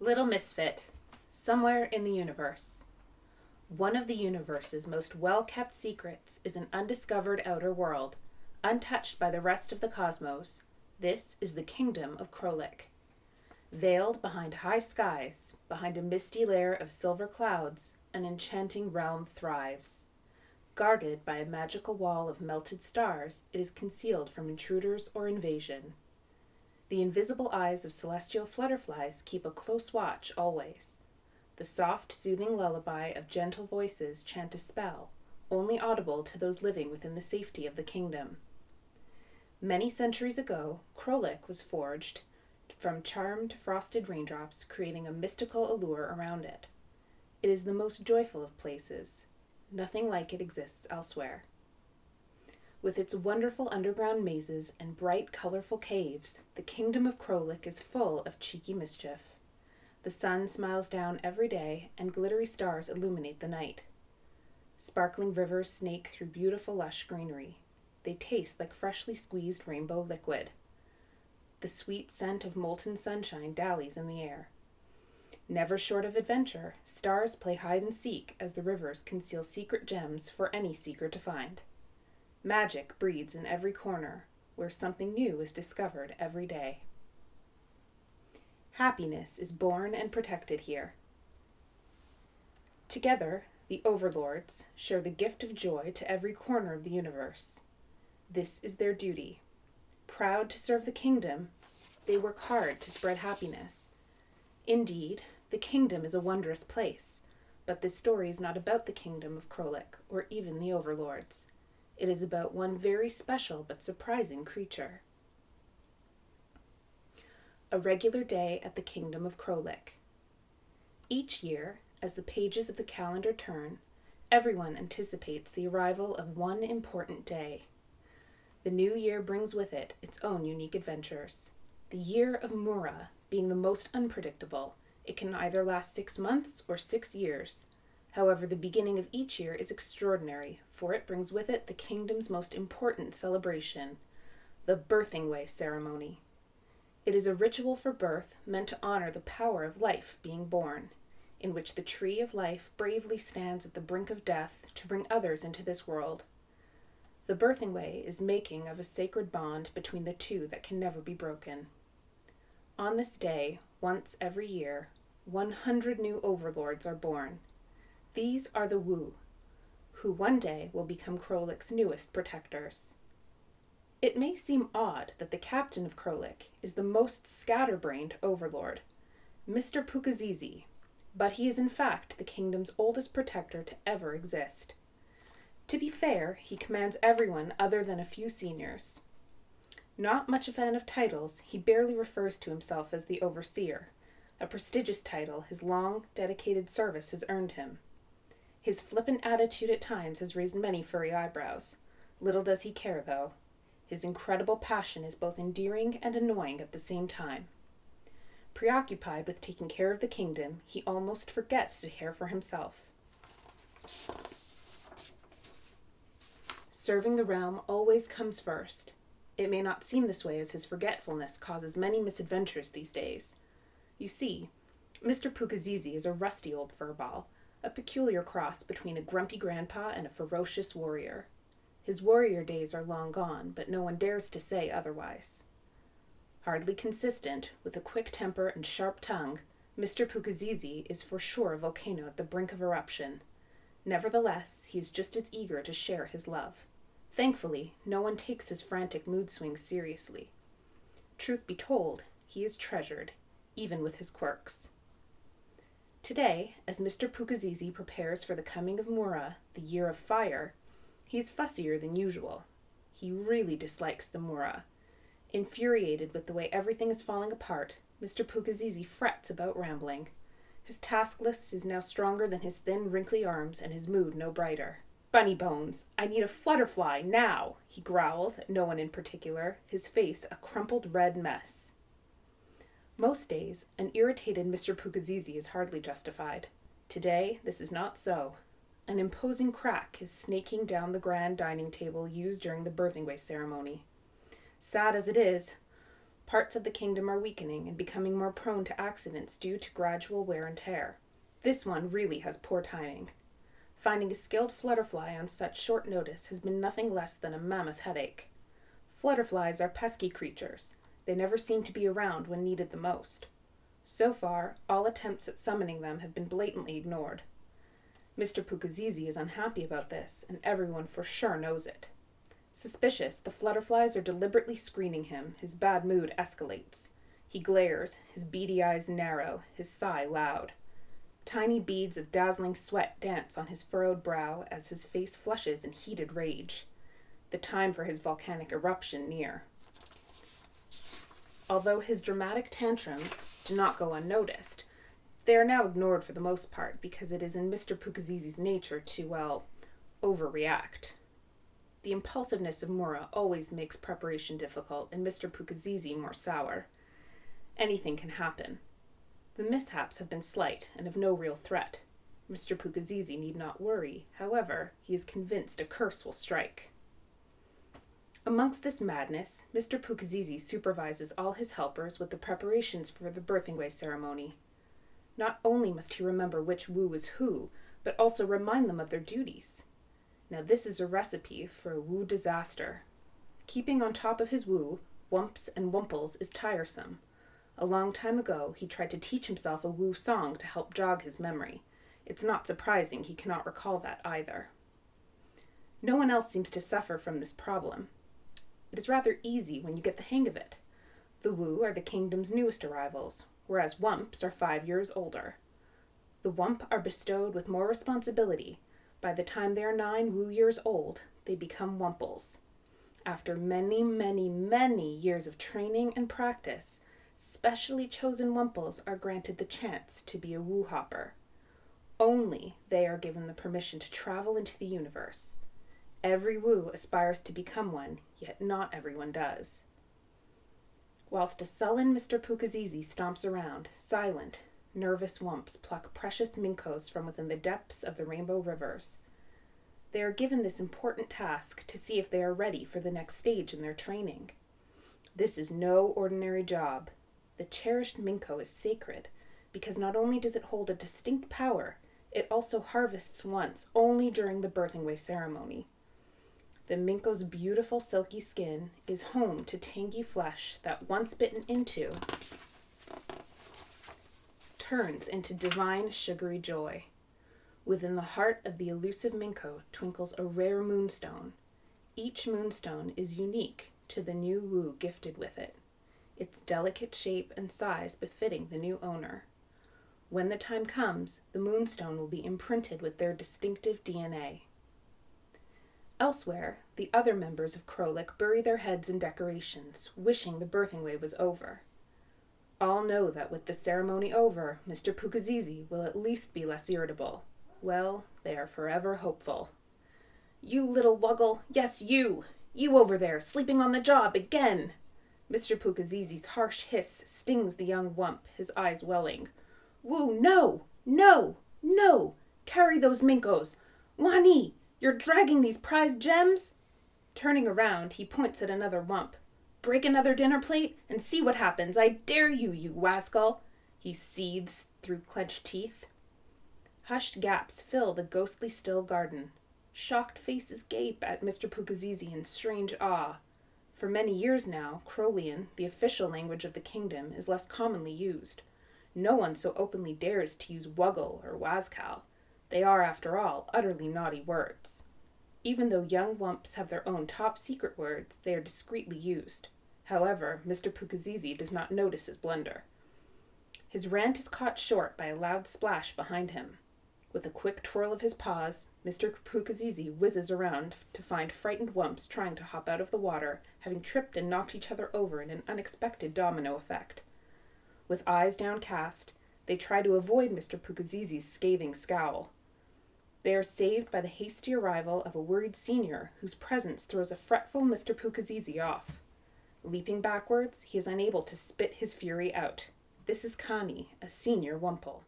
Little misfit, somewhere in the universe. One of the universe's most well-kept secrets is an undiscovered outer world, untouched by the rest of the cosmos. This is the kingdom of Krolik. Veiled behind high skies, behind a misty layer of silver clouds, an enchanting realm thrives. Guarded by a magical wall of melted stars, it is concealed from intruders or invasion. The invisible eyes of celestial flutterflies keep a close watch always. The soft, soothing lullaby of gentle voices chant a spell, only audible to those living within the safety of the kingdom. Many centuries ago, Krolik was forged from charmed frosted raindrops, creating a mystical allure around it. It is the most joyful of places. Nothing like it exists elsewhere. With its wonderful underground mazes and bright, colorful caves, the kingdom of Krolik is full of cheeky mischief. The sun smiles down every day, and glittery stars illuminate the night. Sparkling rivers snake through beautiful, lush greenery. They taste like freshly squeezed rainbow liquid. The sweet scent of molten sunshine dallies in the air. Never short of adventure, stars play hide and seek as the rivers conceal secret gems for any seeker to find. Magic breeds in every corner, where something new is discovered every day. Happiness is born and protected here. Together, the Overlords share the gift of joy to every corner of the universe. This is their duty. Proud to serve the kingdom, they work hard to spread happiness. Indeed, the kingdom is a wondrous place, but this story is not about the kingdom of Krolik or even the Overlords. It is about one very special but surprising creature. A regular day at the kingdom of Krolik. Each year, as the pages of the calendar turn, everyone anticipates the arrival of one important day. The new year brings with it its own unique adventures. The year of Mura being the most unpredictable, it can either last 6 months or 6 years. However, the beginning of each year is extraordinary, for it brings with it the kingdom's most important celebration, the Birthing Way ceremony. It is a ritual for birth meant to honor the power of life being born, in which the tree of life bravely stands at the brink of death to bring others into this world. The Birthing Way is making of a sacred bond between the two that can never be broken. On this day, once every year, 100 new overlords are born. These are the Wu, who one day will become Krolik's newest protectors. It may seem odd that the captain of Krolik is the most scatterbrained overlord, Mr. Pukazizi, but he is in fact the kingdom's oldest protector to ever exist. To be fair, he commands everyone other than a few seniors. Not much a fan of titles, he barely refers to himself as the Overseer, a prestigious title his long, dedicated service has earned him. His flippant attitude at times has raised many furry eyebrows. Little does he care, though. His incredible passion is both endearing and annoying at the same time. Preoccupied with taking care of the kingdom, he almost forgets to care for himself. Serving the realm always comes first. It may not seem this way as his forgetfulness causes many misadventures these days. You see, Mr. Pukazizi is a rusty old furball, a peculiar cross between a grumpy grandpa and a ferocious warrior. His warrior days are long gone, but no one dares to say otherwise. Hardly consistent, with a quick temper and sharp tongue, Mr. Pukazizi is for sure a volcano at the brink of eruption. Nevertheless, he is just as eager to share his love. Thankfully, no one takes his frantic mood swings seriously. Truth be told, he is treasured, even with his quirks. Today, as Mr. Pukazizi prepares for the coming of Mura, the year of fire, he is fussier than usual. He really dislikes the Mura. Infuriated with the way everything is falling apart, Mr. Pukazizi frets about rambling. His task list is now stronger than his thin, wrinkly arms, and his mood no brighter. "Bunny bones, I need a flutterfly, now!" he growls at no one in particular, his face a crumpled red mess. Most days, an irritated Mr. Pukazizi is hardly justified. Today, this is not so. An imposing crack is snaking down the grand dining table used during the birthing way ceremony. Sad as it is, Parts of the kingdom are weakening and becoming more prone to accidents due to gradual wear and tear. This one really has poor timing. Finding a skilled flutterfly on such short notice has been nothing less than a mammoth headache. Flutterflies are pesky creatures. They never seem to be around when needed the most. So far, all attempts at summoning them have been blatantly ignored. Mr. Pukazizi is unhappy about this, and everyone for sure knows it. Suspicious, the flutterflies are deliberately screening him. His bad mood escalates. He glares, his beady eyes narrow, his sigh loud. Tiny beads of dazzling sweat dance on his furrowed brow as his face flushes in heated rage. The time for his volcanic eruption near. Although his dramatic tantrums do not go unnoticed, they are now ignored for the most part because it is in Mr. Pukazizi's nature to, overreact. The impulsiveness of Mura always makes preparation difficult and Mr. Pukazizi more sour. Anything can happen. The mishaps have been slight and of no real threat. Mr. Pukazizi need not worry. However, he is convinced a curse will strike. Amongst this madness, Mr. Pukazizi supervises all his helpers with the preparations for the birthing way ceremony. Not only must he remember which Wu is who, but also remind them of their duties. Now this is a recipe for a Wu disaster. Keeping on top of his Wu, Wumps and Wumples, is tiresome. A long time ago, he tried to teach himself a Wu song to help jog his memory. It's not surprising he cannot recall that either. No one else seems to suffer from this problem. It is rather easy when you get the hang of it. The Wu are the kingdom's newest arrivals, whereas Wumps are 5 years older. The Wump are bestowed with more responsibility. By the time they are 9 Wu years old, they become Wumples. After many, many, many years of training and practice, specially chosen Wumples are granted the chance to be a Wu hopper. Only they are given the permission to travel into the universe. Every Wu aspires to become one, yet not everyone does. Whilst a sullen Mr. Pukazizi stomps around, silent, nervous Wumps pluck precious minkos from within the depths of the rainbow rivers. They are given this important task to see if they are ready for the next stage in their training. This is no ordinary job. The cherished minko is sacred, because not only does it hold a distinct power, it also harvests once only during the birthing way ceremony. The minko's beautiful silky skin is home to tangy flesh that, once bitten into, turns into divine sugary joy. Within the heart of the elusive minko twinkles a rare moonstone. Each moonstone is unique to the new Wu gifted with it, its delicate shape and size befitting the new owner. When the time comes, the moonstone will be imprinted with their distinctive DNA. Elsewhere, the other members of Krolik bury their heads in decorations, wishing the birthing way was over. All know that with the ceremony over, Mr. Pukazizi will at least be less irritable. Well, they are forever hopeful. "You little wuggle, yes you! You over there, sleeping on the job again!" Mr. Pukazizi's harsh hiss stings the young Wump, his eyes welling. "Wu, no! No! No! Carry those minkos! Wani! You're dragging these prized gems?" Turning around, he points at another Wump. "Break another dinner plate and see what happens. I dare you, you wascal!" He seethes through clenched teeth. Hushed gaps fill the ghostly still garden. Shocked faces gape at Mr. Pukazizi in strange awe. For many years now, Krolian, the official language of the kingdom, is less commonly used. No one so openly dares to use wuggle or waskow. They are, after all, utterly naughty words. Even though young Wumps have their own top-secret words, they are discreetly used. However, Mr. Pukazizi does not notice his blunder. His rant is caught short by a loud splash behind him. With a quick twirl of his paws, Mr. Pukazizi whizzes around to find frightened Wumps trying to hop out of the water, having tripped and knocked each other over in an unexpected domino effect. With eyes downcast, they try to avoid Mr. Pukazizi's scathing scowl. They are saved by the hasty arrival of a worried senior whose presence throws a fretful Mr. Pukazizi off. Leaping backwards, he is unable to spit his fury out. This is Kani, a senior Wumple.